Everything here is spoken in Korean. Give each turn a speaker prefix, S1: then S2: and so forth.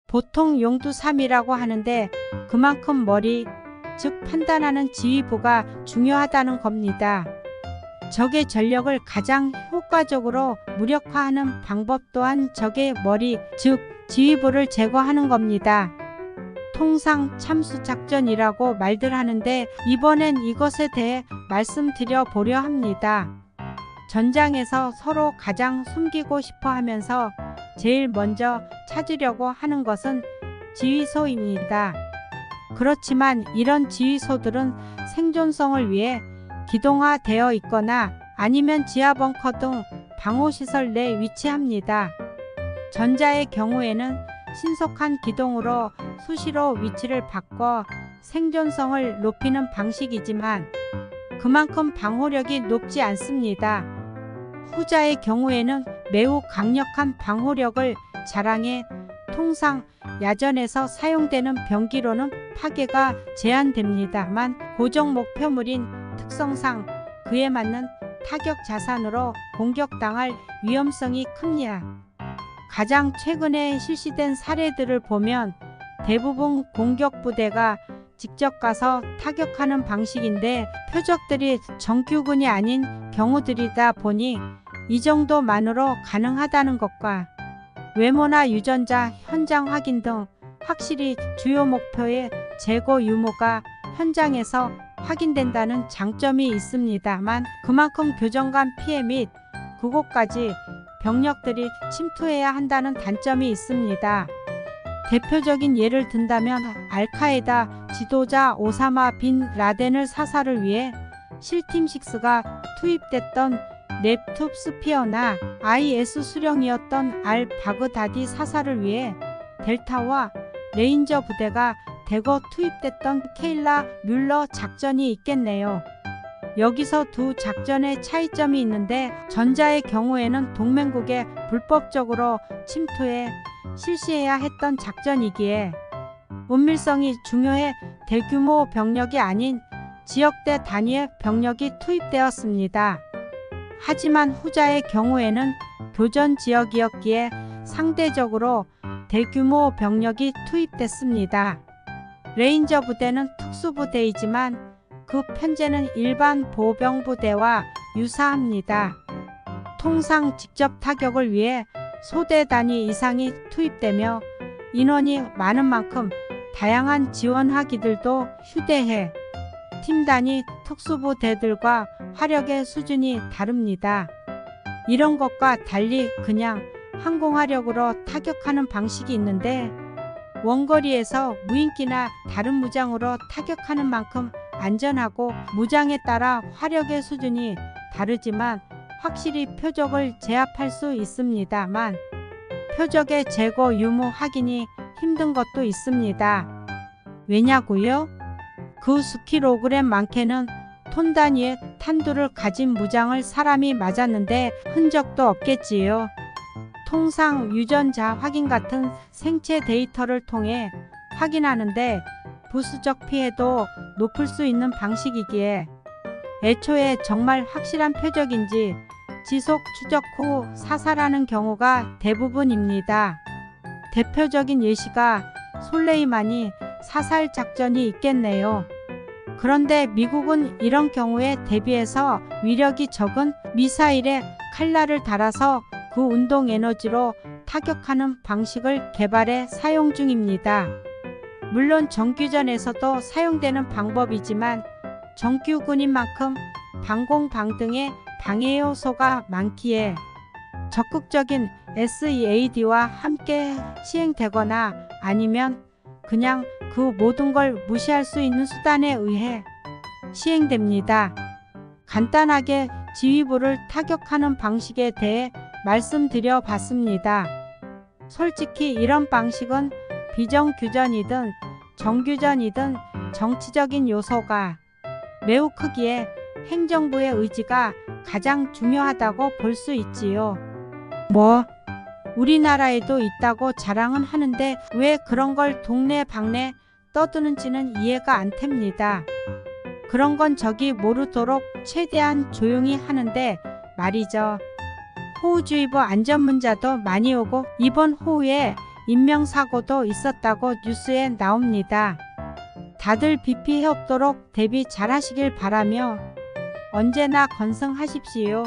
S1: 보통 용두삼이라고 하는데 그만큼 머리, 즉 판단하는 지휘부가 중요하다는 겁니다. 적의 전력을 가장 효과적으로 무력화하는 방법 또한 적의 머리, 즉 지휘부를 제거하는 겁니다. 통상 참수작전이라고 말들 하는데 이번엔 이것에 대해 말씀드려 보려 합니다. 전장에서 서로 가장 숨기고 싶어 하면서 제일 먼저 찾으려고 하는 것은 지휘소입니다. 그렇지만 이런 지휘소들은 생존성을 위해 기동화되어 있거나 아니면 지하 벙커 등 방호시설 내 위치합니다. 전자의 경우에는 신속한 기동으로 수시로 위치를 바꿔 생존성을 높이는 방식이지만 그만큼 방호력이 높지 않습니다. 후자의 경우에는 매우 강력한 방호력을 자랑해 통상 야전에서 사용되는 병기로는 파괴가 제한됩니다만 고정 목표물인 특성상 그에 맞는 타격 자산으로 공격당할 위험성이 큽니다. 가장 최근에 실시된 사례들을 보면 대부분 공격부대가 직접 가서 타격하는 방식인데 표적들이 정규군이 아닌 경우들이다 보니 이 정도만으로 가능하다는 것과 외모나 유전자, 현장 확인 등 확실히 주요 목표의 제거 유무가 현장에서 확인된다는 장점이 있습니다만 그만큼 교전간 피해 및 그곳까지 병력들이 침투해야 한다는 단점이 있습니다. 대표적인 예를 든다면 알카에다 지도자 오사마 빈 라덴을 사살을 위해 실팀6가 투입됐던 넵툽 스피어나 IS 수령이었던 알 바그다디 사살을 위해 델타와 레인저 부대가 대거 투입됐던 케일라 뮬러 작전이 있겠네요. 여기서 두 작전의 차이점이 있는데 전자의 경우에는 동맹국에 불법적으로 침투해 실시해야 했던 작전이기에 은밀성이 중요해 대규모 병력이 아닌 지역대 단위의 병력이 투입되었습니다. 하지만 후자의 경우에는 교전 지역이었기에 상대적으로 대규모 병력이 투입됐습니다. 레인저 부대는 특수부대이지만 그 편제는 일반 보병부대와 유사합니다. 통상 직접 타격을 위해 소대 단위 이상이 투입되며 인원이 많은 만큼 다양한 지원화기들도 휴대해 팀 단위 특수부대들과 화력의 수준이 다릅니다. 이런 것과 달리 그냥 항공화력으로 타격하는 방식이 있는데 원거리에서 무인기나 다른 무장으로 타격하는 만큼 안전하고 무장에 따라 화력의 수준이 다르지만 확실히 표적을 제압할 수 있습니다만 표적의 제거 유무 확인이 힘든 것도 있습니다. 왜냐고요? 그 수킬로그램 많게는 톤 단위의 탄두를 가진 무장을 사람이 맞았는데 흔적도 없겠지요. 통상 유전자 확인 같은 생체 데이터를 통해 확인하는데 부수적 피해도 높을 수 있는 방식이기에 애초에 정말 확실한 표적인지 지속 추적 후 사살하는 경우가 대부분입니다. 대표적인 예시가 솔레이마니 사살 작전이 있겠네요. 그런데 미국은 이런 경우에 대비해서 위력이 적은 미사일에 칼날을 달아서 그 운동 에너지로 타격하는 방식을 개발해 사용 중입니다. 물론 정규전에서도 사용되는 방법이지만 정규군인 만큼 방공방 등의 방해 요소가 많기에 적극적인 SEAD와 함께 시행되거나 아니면 그냥 그 모든 걸 무시할 수 있는 수단에 의해 시행됩니다. 간단하게 지휘부를 타격하는 방식에 대해 말씀드려 봤습니다. 솔직히 이런 방식은 비정규전이든 정규전이든 정치적인 요소가 매우 크기에 행정부의 의지가 가장 중요하다고 볼 수 있지요. 우리나라에도 있다고 자랑은 하는데 왜 그런 걸 동네방네 떠드는지는 이해가 안 됩니다. 그런 건 저기 모르도록 최대한 조용히 하는데 말이죠. 호우주의보 안전문자도 많이 오고 이번 호우에 인명사고도 있었다고 뉴스에 나옵니다. 다들 비 피해 없도록 대비 잘 하시길 바라며 언제나 건승하십시오.